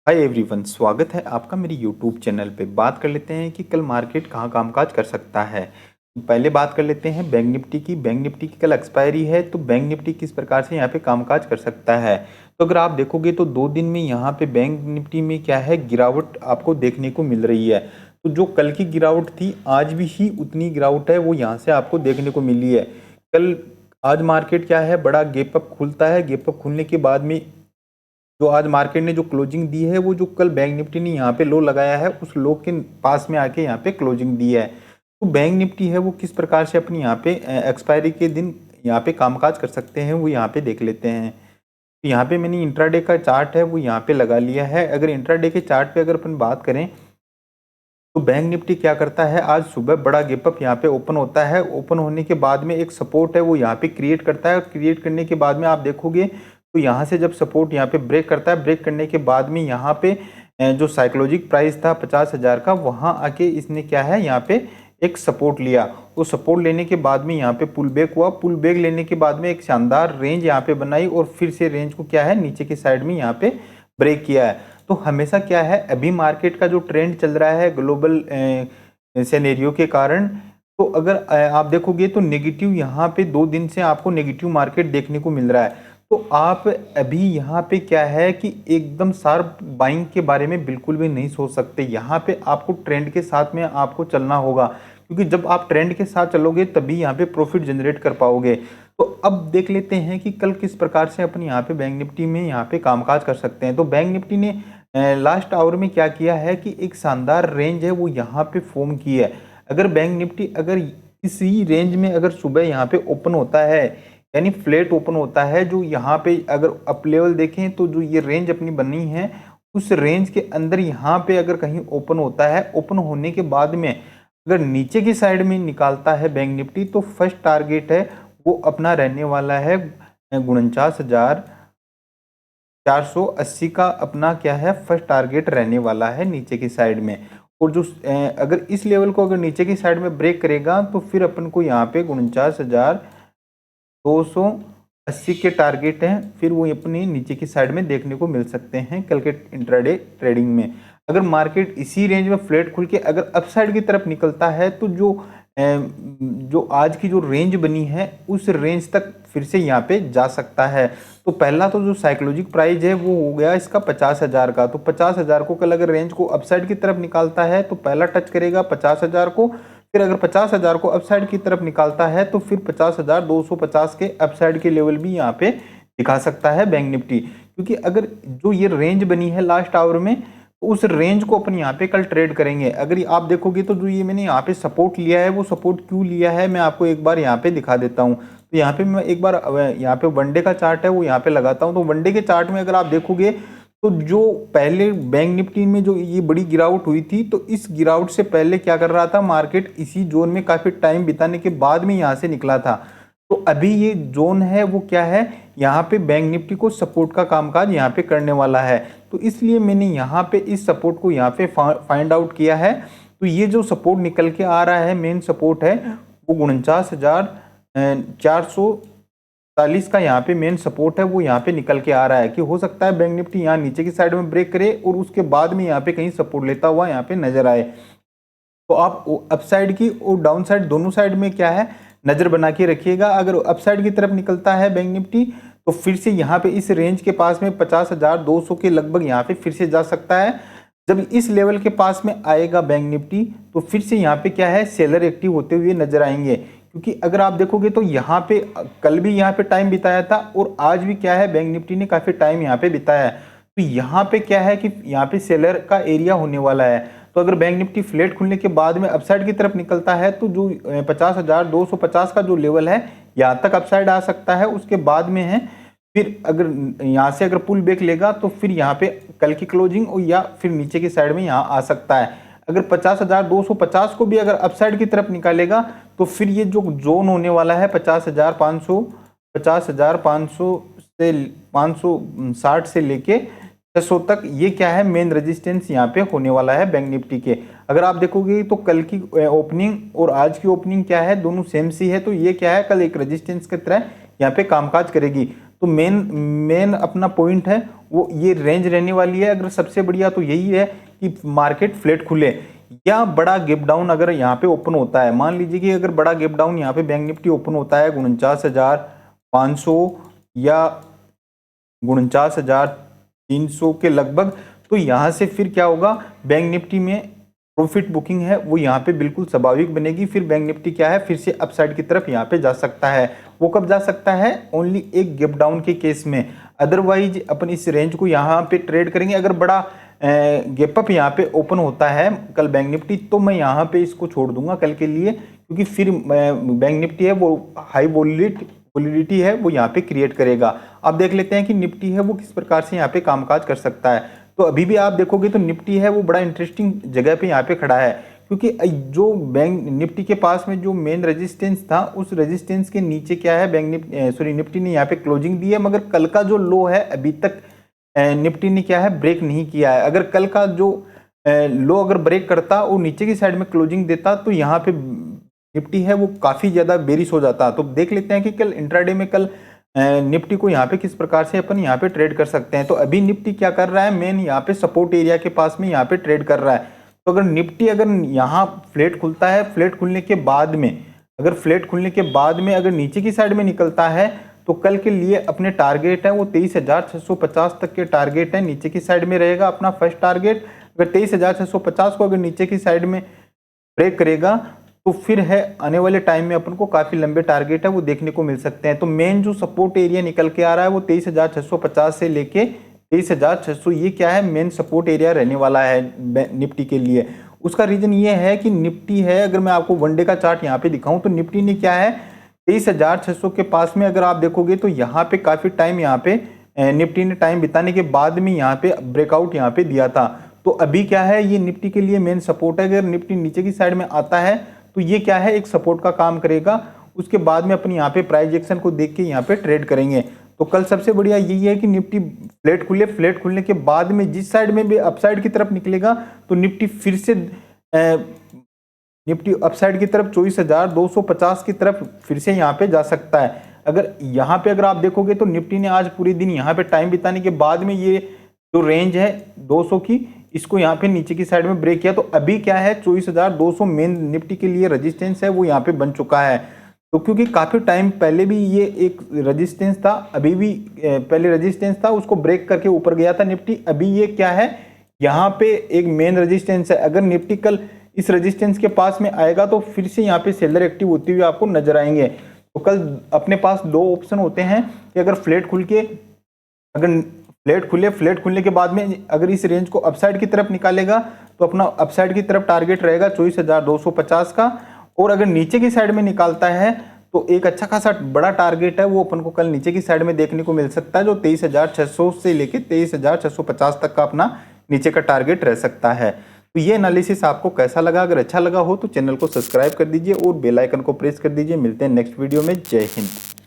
Hi everyone, स्वागत है आपका मेरे यूट्यूब चैनल पे। बात कर लेते हैं कि कल मार्केट कहाँ कामकाज कर सकता है। पहले बात कर लेते हैं बैंक निफ्टी की। बैंक निफ्टी की कल एक्सपायरी है, तो बैंक निफ्टी किस प्रकार से यहाँ पे कामकाज कर सकता है। तो अगर आप देखोगे तो 2 दिन में यहाँ पे बैंक निफ्टी में क्या है, गिरावट आपको देखने को मिल रही है। तो जो कल की गिरावट थी, आज भी ही उतनी गिरावट है वो यहाँ से आपको देखने को मिली है। कल आज मार्केट क्या है, बड़ा गैप अप खुलता है। गैप अप खुलने के बाद में जो आज मार्केट ने जो क्लोजिंग दी है, वो जो कल बैंक निफ्टी ने यहाँ पे लो लगाया है, उस लो के पास में आके यहाँ पे क्लोजिंग दी है। तो बैंक निफ्टी है वो किस प्रकार से अपनी यहाँ पे एक्सपायरी के दिन यहाँ पे कामकाज कर सकते हैं, वो यहाँ पे देख लेते हैं। तो यहाँ पे मैंने इंट्राडे का चार्ट है वो यहाँ पे लगा लिया है। अगर इंट्राडे के चार्ट पे अगर अपन बात करें तो बैंक निफ्टी क्या करता है, आज सुबह बड़ा गैप अप यहाँ पे ओपन होता है। ओपन होने के बाद में एक सपोर्ट है वो यहाँ पे क्रिएट करता है। क्रिएट करने के बाद में आप देखोगे तो यहाँ से जब सपोर्ट यहाँ पे ब्रेक करता है, ब्रेक करने के बाद में यहाँ पे जो साइकोलॉजिक प्राइस था 50,000 का, वहाँ आके इसने क्या है यहाँ पे एक सपोर्ट लिया। वो सपोर्ट लेने के बाद में यहाँ पे पुल बैक हुआ। पुल बैक लेने के बाद में एक शानदार रेंज यहाँ पे बनाई और फिर से रेंज को क्या है नीचे की साइड में यहाँ पे ब्रेक किया है। तो हमेशा क्या है, अभी मार्केट का जो ट्रेंड चल रहा है ग्लोबल सिनेरियो के कारण, तो अगर आप देखोगे तो नेगेटिव यहाँ पे 2 दिन से आपको नेगेटिव मार्केट देखने को मिल रहा है। तो आप अभी यहाँ पे क्या है कि एकदम शार्प बाइंग के बारे में बिल्कुल भी नहीं सोच सकते। यहाँ पे आपको ट्रेंड के साथ में आपको चलना होगा, क्योंकि जब आप ट्रेंड के साथ चलोगे तभी यहाँ पे प्रॉफिट जनरेट कर पाओगे। तो अब देख लेते हैं कि कल किस प्रकार से अपन यहाँ पे बैंक निफ्टी में यहाँ पे कामकाज कर सकते हैं। तो बैंक निफ्टी ने लास्ट आवर में क्या किया है कि एक शानदार रेंज है वो यहाँ पे फॉर्म की है। अगर बैंक निफ्टी अगर इसी रेंज में अगर सुबह यहाँ पे ओपन होता है, यानी फ्लैट ओपन होता है, जो यहाँ पे अगर अप लेवल देखें तो जो ये रेंज अपनी बनी है उस रेंज के अंदर यहाँ पे अगर कहीं ओपन होता है, ओपन होने के बाद में अगर नीचे की साइड में निकालता है बैंक निफ्टी, तो फर्स्ट टारगेट है वो अपना रहने वाला है 49,480 का अपना क्या है फर्स्ट टारगेट रहने वाला है नीचे की साइड में। और जो अगर इस लेवल को अगर नीचे की साइड में ब्रेक करेगा तो फिर अपन को यहाँ पे 49,280 के टारगेट हैं, फिर वो अपनी नीचे की साइड में देखने को मिल सकते हैं कल के इंट्राडे ट्रेडिंग में। अगर मार्केट इसी रेंज में फ्लैट खुल के अगर अपसाइड की तरफ निकलता है तो जो आज की जो रेंज बनी है उस रेंज तक फिर से यहाँ पे जा सकता है। तो पहला तो जो साइकोलॉजिक प्राइस है वो हो गया इसका 50,000 का। तो 50,000 को कल अगर रेंज को अपसाइड की तरफ निकालता है तो पहला टच करेगा 50,000 को। फिर अगर 50,000 को अपसाइड की तरफ निकालता है तो फिर 50,250 के अपसाइड के लेवल भी यहाँ पे दिखा सकता है बैंक निफ्टी। क्योंकि अगर जो ये रेंज बनी है लास्ट आवर में, तो उस रेंज को अपन यहाँ पे कल ट्रेड करेंगे। अगर आप देखोगे तो जो ये मैंने यहाँ पे सपोर्ट लिया है, वो सपोर्ट क्यों लिया है मैं आपको एक बार यहाँ पे दिखा देता हूँ। तो यहाँ पे मैं एक बार यहाँ पे वनडे का चार्ट है वो यहाँ पे लगाता हूँ। तो वनडे के चार्ट में अगर आप देखोगे तो जो पहले बैंक निफ्टी में जो ये बड़ी गिरावट हुई थी, तो इस गिरावट से पहले क्या कर रहा था मार्केट, इसी जोन में काफी टाइम बिताने के बाद में यहाँ से निकला था। तो अभी ये जोन है वो क्या है, यहाँ पे बैंक निफ्टी को सपोर्ट का कामकाज यहाँ पे करने वाला है। तो इसलिए मैंने यहाँ पे इस सपोर्ट को यहाँ पे फाइंड आउट किया है। तो ये जो सपोर्ट निकल के आ रहा है, मेन सपोर्ट है वो 49,440 का यहाँ पे मेन सपोर्ट है वो यहाँ पे निकल के आ रहा है। कि हो सकता है बैंक निफ्टी यहाँ नीचे की साइड में ब्रेक करे और उसके बाद में यहाँ पे कहीं सपोर्ट लेता हुआ यहाँ पे नजर आए। तो आप अपसाइड की और डाउन साइड दोनों साइड में क्या है नजर बना के रखिएगा। अगर अपसाइड की तरफ निकलता है बैंक निफ्टी तो फिर से यहाँ पे इस रेंज के पास में 50,200 के लगभग यहाँ पे फिर से जा सकता है। जब इस लेवल के पास में आएगा बैंक निफ्टी तो फिर से यहाँ पे क्या है सेलर एक्टिव होते हुए नजर आएंगे। क्योंकि अगर आप देखोगे तो यहाँ पे कल भी यहाँ पे टाइम बिताया था और आज भी क्या है बैंक निफ्टी ने काफी टाइम यहाँ पे बिताया है। तो यहाँ पे क्या है कि यहाँ पे सेलर का एरिया होने वाला है। तो अगर बैंक निफ्टी फ्लैट खुलने के बाद में अपसाइड की तरफ निकलता है तो जो 50,250 का जो लेवल है यहाँ तक अपसाइड आ सकता है। उसके बाद में है फिर अगर यहाँ से अगर पुल बैक लेगा तो फिर यहाँ पे कल की क्लोजिंग और या फिर नीचे की साइड में यहाँ आ सकता है। अगर 50,250 को भी अगर अपसाइड की तरफ निकालेगा तो फिर ये जो जोन होने वाला है 50,500 से 560 से लेके 600 तक, ये क्या है मेन रेजिस्टेंस यहाँ पे होने वाला है बैंक निफ्टी के। अगर आप देखोगे तो कल की ओपनिंग और आज की ओपनिंग क्या है, दोनों सेम सी है। तो ये क्या है कल एक रेजिस्टेंस की तरह यहाँ पे कामकाज करेगी। तो मेन अपना पॉइंट है वो ये रेंज रहने वाली है। अगर सबसे बढ़िया तो यही है कि मार्केट फ्लैट खुले या बड़ा गैप डाउन अगर यहाँ पे ओपन होता है, मान लीजिए कि अगर बड़ा गैप डाउन यहाँ पे बैंक निफ्टी ओपन होता है 49,500 या 49,300 के लगभग, तो यहाँ से फिर क्या होगा, बैंक निफ्टी में प्रॉफिट बुकिंग है वो यहाँ पे बिल्कुल स्वाभाविक बनेगी। फिर बैंक निफ्टी क्या है, फिर से अपसाइड की तरफ यहाँ पे जा सकता है। वो कब जा सकता है, ओनली एक गैप डाउन के केस में। अदरवाइज अपन इस रेंज को यहाँ पे ट्रेड करेंगे। अगर बड़ा गैप अप यहाँ पे ओपन होता है कल बैंक निफ्टी, तो मैं यहाँ पे इसको छोड़ दूंगा कल के लिए, क्योंकि फिर बैंक निफ्टी है वो हाई वोलेटिलिटी है वो यहाँ पे क्रिएट करेगा। अब देख लेते हैं कि निफ्टी है वो किस प्रकार से यहाँ पे कामकाज कर सकता है। तो अभी भी आप देखोगे तो निफ्टी है वो बड़ा इंटरेस्टिंग जगह पे यहाँ पे खड़ा है, क्योंकि जो बैंक निफ्टी के पास में जो मेन रेजिस्टेंस था उस रेजिस्टेंस के नीचे क्या है, निफ्टी ने यहाँ पे क्लोजिंग दी है। मगर कल का जो लो है अभी तक निफ्टी ने क्या है, ब्रेक नहीं किया है। अगर कल का जो लो अगर ब्रेक करता और नीचे की साइड में क्लोजिंग देता तो यहाँ पे निफ्टी है वो काफी ज्यादा बेरिश हो जाता। तो देख लेते हैं कि कल इंट्राडे में कल निफ्टी को यहाँ पे किस प्रकार से अपन यहाँ पे ट्रेड कर सकते हैं। तो अभी निफ्टी क्या कर रहा है, मेन यहाँ पे सपोर्ट एरिया के पास में यहाँ पे ट्रेड कर रहा है। तो अगर निफ्टी अगर यहाँ फ्लैट खुलता है, फ्लैट खुलने के बाद में अगर नीचे की साइड में निकलता है तो कल के लिए अपने टारगेट है वो 23,650 तक के टारगेट है, नीचे की साइड में रहेगा अपना फर्स्ट टारगेट। अगर 23,650 को अगर नीचे की साइड में ब्रेक करेगा तो फिर है आने वाले टाइम में अपन को काफी लंबे टारगेट है वो देखने को मिल सकते हैं। तो मेन जो सपोर्ट एरिया निकल के आ रहा है वो 23,650 से लेके 23,600, ये क्या है, मेन सपोर्ट एरिया रहने वाला है निफ्टी के लिए। उसका रीजन ये है कि निफ्टी है, अगर मैं आपको वनडे का चार्ट यहाँ पे दिखाऊं तो निफ्टी ने क्या है 23,600 के पास में अगर आप देखोगे तो यहाँ पे काफी टाइम यहाँ पे निफ्टी ने टाइम बिताने के बाद में यहाँ पे ब्रेकआउट यहाँ पे दिया था। तो अभी क्या है, ये निफ्टी के लिए मेन सपोर्ट है। अगर निफ्टी नीचे की साइड में आता है तो ये क्या है, एक सपोर्ट का काम करेगा। उसके बाद में अपन यहाँ पे प्राइस एक्शन को देख के यहाँ पे ट्रेड करेंगे। तो कल सबसे बढ़िया यही है कि निफ्टी फ्लैट खुलने के बाद में जिस साइड में भी अपसाइड की तरफ निकलेगा तो निफ्टी फिर से निफ्टी अपसाइड की तरफ 24,250 की तरफ फिर से यहाँ पे जा सकता है। अगर यहाँ पे अगर आप देखोगे तो निफ्टी ने आज पूरे दिन यहाँ पे टाइम बिताने के बाद में ये जो रेंज है 200 की, इसको यहाँ पे नीचे की साइड में ब्रेक किया। तो अभी क्या है 24,200 मेन निफ्टी के लिए रेजिस्टेंस है वो यहाँ पे बन चुका है। तो क्योंकि काफी टाइम पहले भी ये एक रेजिस्टेंस था, अभी भी पहले रेजिस्टेंस था, उसको ब्रेक करके ऊपर गया था निफ्टी। अभी ये क्या है, यहाँ पे एक मेन रेजिस्टेंस है। अगर निफ्टी कल इस रेजिस्टेंस के पास में आएगा तो फिर से यहाँ पे सेलर एक्टिव होते हुए आपको नजर आएंगे। तो कल अपने पास दो ऑप्शन होते हैं कि अगर फ्लैट खुलने के बाद में अगर इस रेंज को अपसाइड की तरफ निकालेगा तो अपना अपसाइड की तरफ टारगेट रहेगा 24,250 का, और अगर नीचे की साइड में निकालता है तो एक अच्छा खासा बड़ा टारगेट है वो अपन को कल नीचे की साइड में देखने को मिल सकता है, जो 23,600 से लेके 23,650 तक का अपना नीचे का टारगेट रह सकता है। तो ये एनालिसिस आपको कैसा लगा, अगर अच्छा लगा हो तो चैनल को सब्सक्राइब कर दीजिए और बेल आइकन को प्रेस कर दीजिए। मिलते हैं नेक्स्ट वीडियो में। जय हिंद।